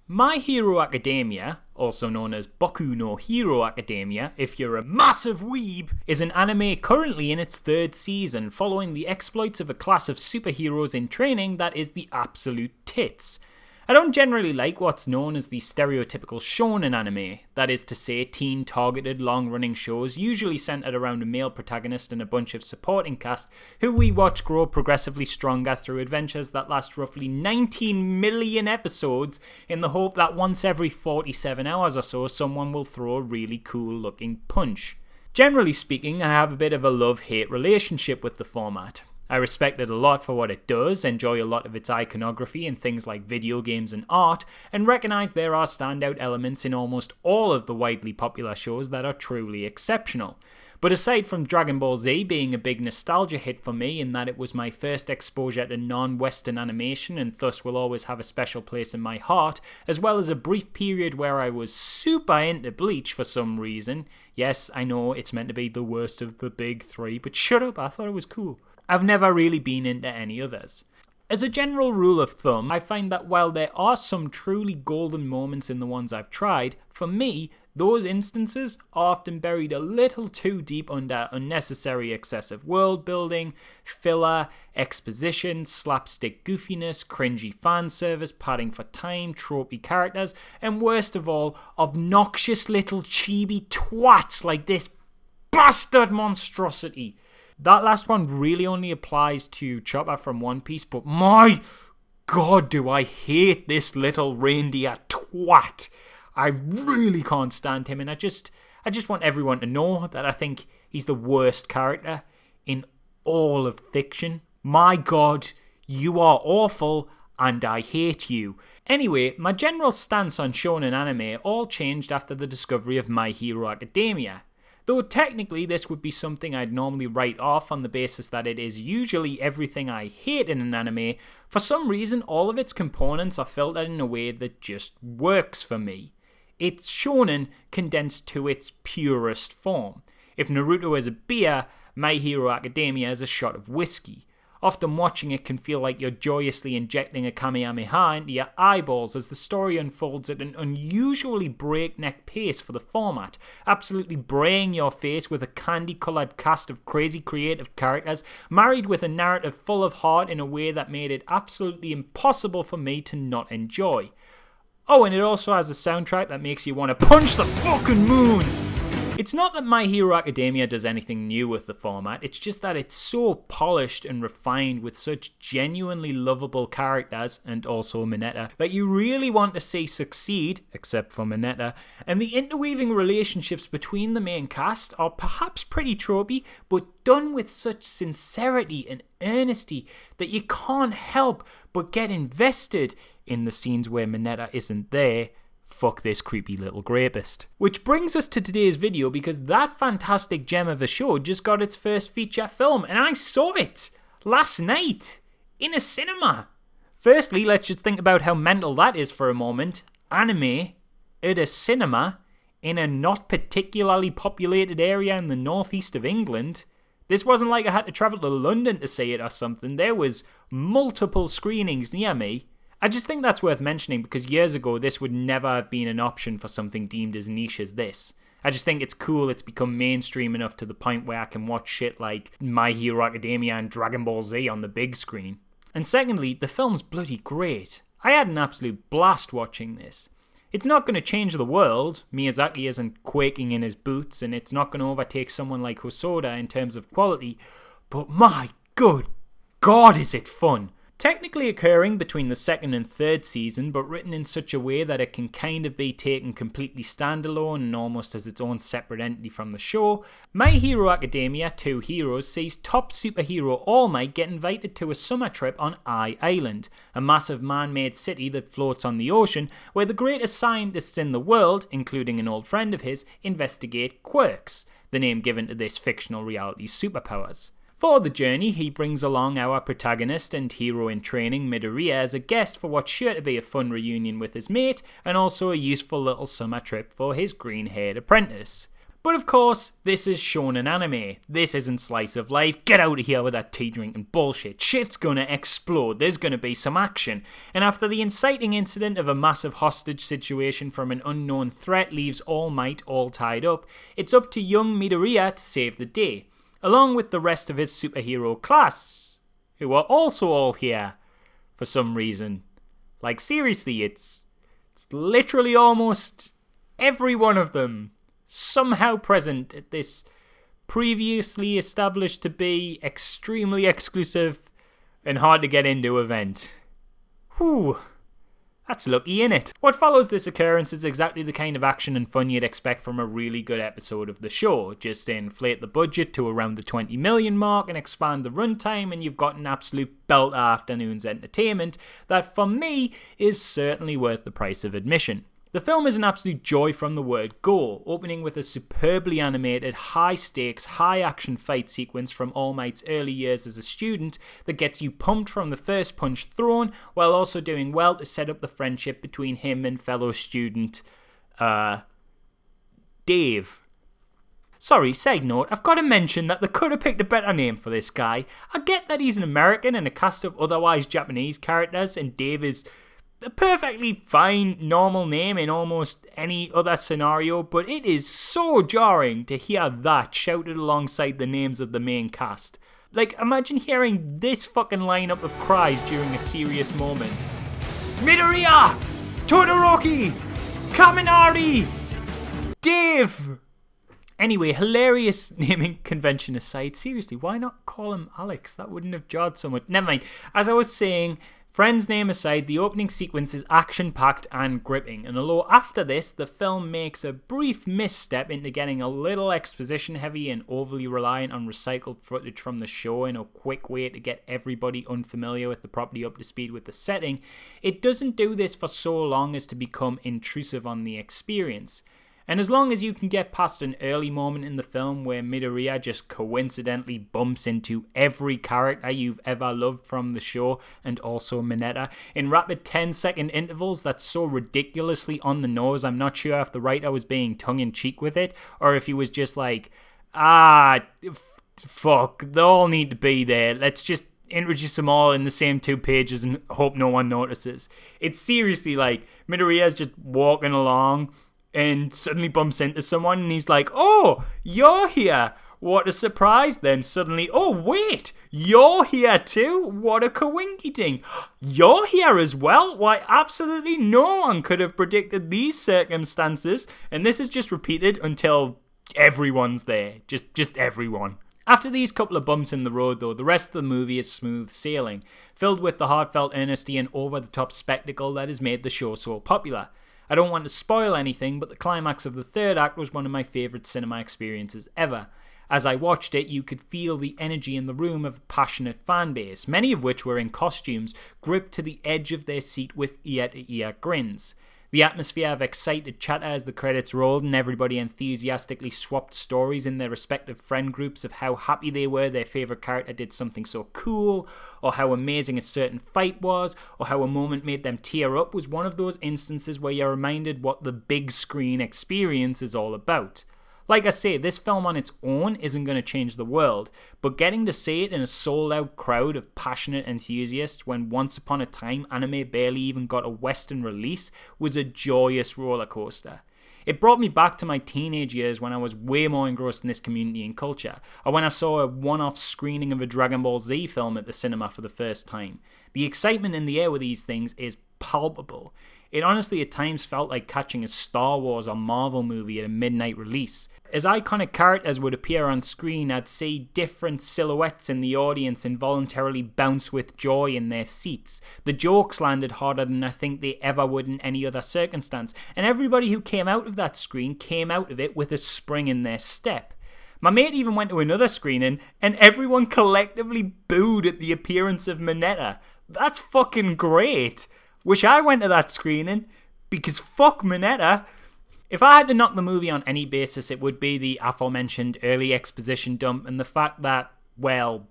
My Hero Academia, also known as Boku no Hero Academia if you're a massive weeb, is an anime currently in its 3rd season, following the exploits of a class of superheroes in training that is the absolute tits. I don't generally like what's known as the stereotypical shonen anime, that is to say teen-targeted long-running shows usually centered around a male protagonist and a bunch of supporting cast who we watch grow progressively stronger through adventures that last roughly 19 million episodes in the hope that once every 47 hours or so someone will throw a really cool looking punch. Generally speaking, I have a bit of a love-hate relationship with the format. I respect it a lot for what it does, enjoy a lot of its iconography in things like video games and art, and recognise there are standout elements in almost all of the widely popular shows that are truly exceptional. But aside from Dragon Ball Z being a big nostalgia hit for me in that it was my first exposure to non-Western animation and thus will always have a special place in my heart, as well as a brief period where I was super into Bleach for some reason. Yes, I know it's meant to be the worst of the big three, but shut up, I thought it was cool. I've never really been into any others. As a general rule of thumb, I find that while there are some truly golden moments in the ones I've tried, for me, those instances are often buried a little too deep under unnecessary excessive world building, filler, exposition, slapstick goofiness, cringy fan service, padding for time, tropey characters, and worst of all, obnoxious little chibi twats like this bastard monstrosity. That last one really only applies to Chopper from One Piece, but my god do I hate this little reindeer twat. I really can't stand him, and I just want everyone to know that I think he's the worst character in all of fiction. My god, you are awful, and I hate you. Anyway, my general stance on shonen anime all changed after the discovery of My Hero Academia. Though technically this would be something I'd normally write off on the basis that it is usually everything I hate in an anime, for some reason all of its components are filtered in a way that just works for me. It's shonen condensed to its purest form. If Naruto is a beer, My Hero Academia is a shot of whiskey. Often watching it can feel like you're joyously injecting a Kamehameha into your eyeballs as the story unfolds at an unusually breakneck pace for the format, absolutely braying your face with a candy-coloured cast of crazy creative characters, married with a narrative full of heart in a way that made it absolutely impossible for me to not enjoy. Oh, and it also has a soundtrack that makes you want to punch the fucking moon! It's not that My Hero Academia does anything new with the format, it's just that it's so polished and refined with such genuinely lovable characters, and also Mineta, that you really want to see succeed, except for Mineta, and the interweaving relationships between the main cast are perhaps pretty tropey, but done with such sincerity and earnesty that you can't help but get invested in the scenes where Mineta isn't there. Fuck this creepy little grapist. Which brings us to today's video, because that fantastic gem of a show just got its first feature film, and I saw it last night in a cinema. Firstly, let's just think about how mental that is for a moment. Anime at a cinema in a not particularly populated area in the northeast of England. This wasn't like I had to travel to London to see it or something. There was multiple screenings near me. I just think that's worth mentioning because years ago this would never have been an option for something deemed as niche as this. I just think it's cool it's become mainstream enough to the point where I can watch shit like My Hero Academia and Dragon Ball Z on the big screen. And secondly, the film's bloody great. I had an absolute blast watching this. It's not going to change the world, Miyazaki isn't quaking in his boots, and it's not going to overtake someone like Hosoda in terms of quality, but my good god is it fun! Technically occurring between the 2nd and 3rd season, but written in such a way that it can kind of be taken completely standalone and almost as its own separate entity from the show, My Hero Academia 2 Heroes sees top superhero All Might get invited to a summer trip on Island, a massive man-made city that floats on the ocean, where the greatest scientists in the world, including an old friend of his, investigate quirks, the name given to this fictional reality's superpowers. For the journey, he brings along our protagonist and hero in training, Midoriya, as a guest for what's sure to be a fun reunion with his mate, and also a useful little summer trip for his green-haired apprentice. But of course, this is shonen anime. This isn't slice of life. Get out of here with that tea drinking bullshit. Shit's gonna explode. There's gonna be some action. And after the inciting incident of a massive hostage situation from an unknown threat leaves All Might all tied up, it's up to young Midoriya to save the day, along with the rest of his superhero class, who are also all here for some reason. Like seriously, it's literally almost every one of them somehow present at this previously established to be extremely exclusive and hard to get into event. Whew, that's lucky, innit? What follows this occurrence is exactly the kind of action and fun you'd expect from a really good episode of the show. Just inflate the budget to around the 20 million mark and expand the runtime, and you've got an absolute belter afternoon's entertainment that, for me, is certainly worth the price of admission. The film is an absolute joy from the word go, opening with a superbly animated, high-stakes, high-action fight sequence from All Might's early years as a student that gets you pumped from the first punch thrown, while also doing well to set up the friendship between him and fellow student, Dave. Sorry, side note, I've got to mention that they could have picked a better name for this guy. I get that he's an American and a cast of otherwise Japanese characters, and Dave is a perfectly fine, normal name in almost any other scenario, but it is so jarring to hear that shouted alongside the names of the main cast. Like, imagine hearing this fucking lineup of cries during a serious moment. Midoriya! Todoroki! Kaminari! Dave! Anyway, hilarious naming convention aside, seriously, why not call him Alex? That wouldn't have jarred so much. Never mind. As I was saying, friend's name aside, the opening sequence is action-packed and gripping, and although after this, the film makes a brief misstep into getting a little exposition-heavy and overly reliant on recycled footage from the show in a quick way to get everybody unfamiliar with the property up to speed with the setting, it doesn't do this for so long as to become intrusive on the experience. And as long as you can get past an early moment in the film where Midoriya just coincidentally bumps into every character you've ever loved from the show, and also Mineta, in rapid 10-second intervals that's so ridiculously on the nose, I'm not sure if the writer was being tongue-in-cheek with it, or if he was just like, fuck, they all need to be there, let's just introduce them all in the same 2 pages and hope no one notices. It's seriously like, Midoriya's just walking along, and suddenly bumps into someone and he's like, oh, you're here. What a surprise. Then suddenly, oh, wait, you're here too? What a coinky-ding. You're here as well? Why, absolutely no one could have predicted these circumstances. And this is just repeated until everyone's there. Just everyone. After these couple of bumps in the road, though, the rest of the movie is smooth sailing, filled with the heartfelt earnesty and over-the-top spectacle that has made the show so popular. I don't want to spoil anything, but the climax of the third act was one of my favourite cinema experiences ever. As I watched it, you could feel the energy in the room of a passionate fan base, many of which were in costumes, gripped to the edge of their seat with ear-to-ear grins. The atmosphere of excited chatter as the credits rolled and everybody enthusiastically swapped stories in their respective friend groups of how happy they were their favourite character did something so cool, or how amazing a certain fight was, or how a moment made them tear up was one of those instances where you're reminded what the big screen experience is all about. Like I say, this film on its own isn't going to change the world, but getting to see it in a sold-out crowd of passionate enthusiasts when once upon a time anime barely even got a Western release was a joyous roller coaster. It brought me back to my teenage years when I was way more engrossed in this community and culture, or when I saw a one-off screening of a Dragon Ball Z film at the cinema for the first time. The excitement in the air with these things is palpable. It honestly at times felt like catching a Star Wars or Marvel movie at a midnight release. As iconic characters would appear on screen, I'd see different silhouettes in the audience involuntarily bounce with joy in their seats. The jokes landed harder than I think they ever would in any other circumstance, and everybody who came out of that screen came out of it with a spring in their step. My mate even went to another screening, and everyone collectively booed at the appearance of Mineta. That's fucking great. Wish I went to that screening, because fuck Mineta. If I had to knock the movie on any basis, it would be the aforementioned early exposition dump and the fact that, well,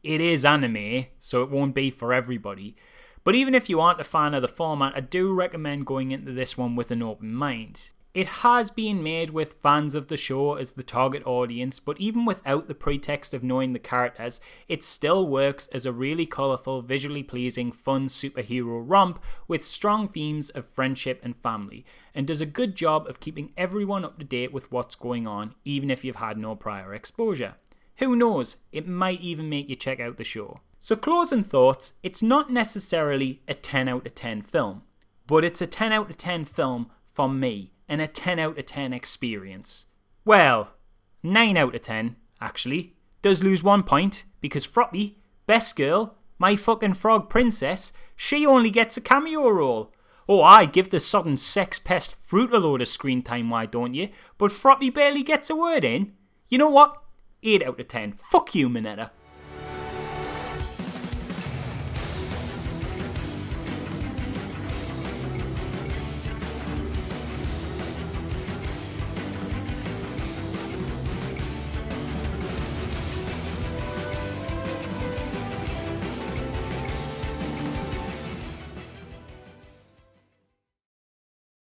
it is anime, so it won't be for everybody. But even if you aren't a fan of the format, I do recommend going into this one with an open mind. It has been made with fans of the show as the target audience, but even without the pretext of knowing the characters, it still works as a really colourful, visually pleasing, fun superhero romp with strong themes of friendship and family, and does a good job of keeping everyone up to date with what's going on, even if you've had no prior exposure. Who knows, it might even make you check out the show. So closing thoughts, it's not necessarily a 10 out of 10 film, but it's a 10 out of 10 film for me, and a 10 out of 10 experience. Well, 9 out of 10, actually. Does lose 1 point, because Froppy, best girl, my fucking frog princess, she only gets a cameo role. Oh, I give the sodden sex pest Fruit a load of screen time, why don't you? But Froppy barely gets a word in. You know what? 8 out of 10. Fuck you, Minetta.